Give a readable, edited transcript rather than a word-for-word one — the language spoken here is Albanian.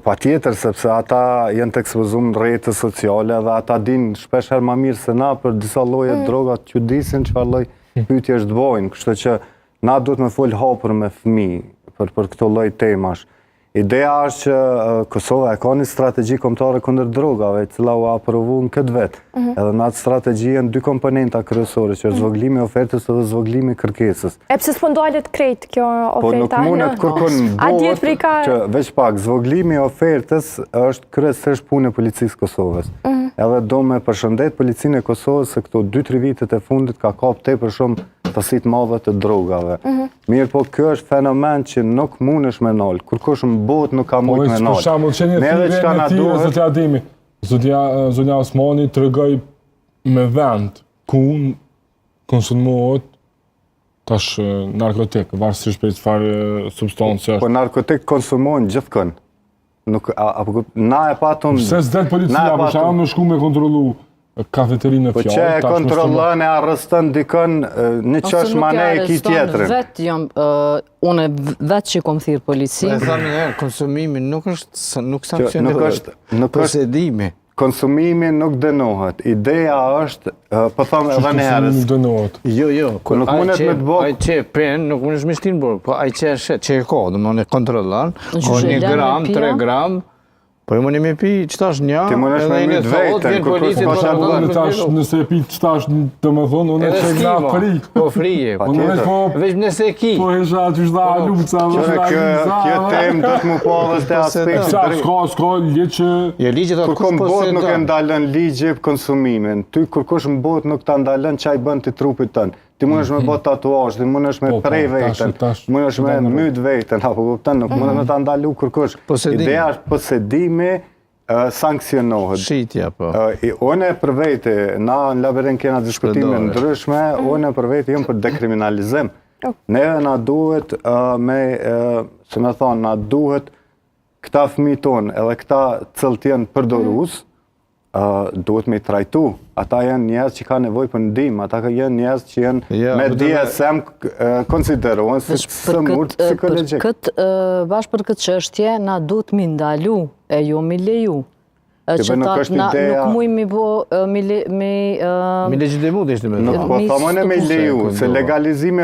Patjetër, sepse ata janë të ekspozuar në rrjetet sociale dhe ata dinë shpesh herë më mirë se na për disa lloje drogat që disin çfarë lloj pyetjesh të bojnë. Kështu që na duhet me fol hapur me fëmijë për këto lloj temash. Ideja është që Kosova e ka një strategji kombëtare kundër drogave, e cila u aprovu në këtë vit. Edhe në atë strategji janë dy komponenta kryesore, që është zvoglimi i ofertës dhe zvoglimi i kërkesës. E pse s'po ndalet krejt kjo oferta? Po nuk mundet kërkon mbot, që veç pak zvoglimi i ofertës është kryesisht punë e policisë Kosovës. Edhe do me përshëndet policinë e Kosovës se këto 2-3 vitet e fundit ka kap tepër shumë tësi të madhe të drogave. Mirë, po kjo është fenomen që nuk mundesh me nal. Kërkosh në botë nuk ka mujt me nal. Për shembull, që një thirrje Zonja Osmani tregoi me vend ku konsumohet tash narkotik, varësisht për çfarë substancë është. Po narkotik konsumohen gjithkund. Na e patëm... Se s'del policia, për shembull, në shku me kontrollu kafeterinë po që e kontrollon e arreston dikën në çosh mane e ki tjetrin. Unë vetë që kom thirr policinë. E thamë herë, konsumimi nuk sanksionohet. Posedimi. Konsumimi nuk dënohet. Ideja është, po thëmë edhe në herës. Nuk dënohet. Jo. Nuk mundet me të bëjë. Ai që pen, nuk mundesh me shtin burg, po ai që e ka, domthonë e kontrollon, ka 1 gram, 3 gram. Po e mëni me pi qëtash një, edhe i në thot, vjen politit për të nëse e pi qëtash të më thonë, unë e që nga fri. Po frije, veç nëse ki. Po e shë që shda luca, kjo tem do të më po dhe të aspekt. Ska ligje. Kërko në botë nuk e ndalën ligje për konsumimin. Ty kërkosh në botë nuk të ndalën që a i bënd të trupit tënë. Ti mundesh me bë tatuazh, ti mundesh me prej veten, mundesh me myt veten, apo kupton, nuk mundesh me ta ndalu kërkosh. Ideja është posedimi sankcionohet. Shitja po. Unë për vete, na në labirint kena diskutime ndryshme, unë për vete jam për dekriminalizim. Neve na duhet se me thonë, na duhet këta fëmijë tonë edhe këta cilët janë përdorues, duhet me i trajtu. Ata janë njerëz që ka nevojë për ndihmë, ata janë njerëz që janë me DSM konsiderohen si smurt psikologjik. Bashkë për këtë çështje na duhet mi ndalu e jo mi leju. Që nuk muj mi bo mi legitimu të ishte me nuk po thamone me leju, se legalizimi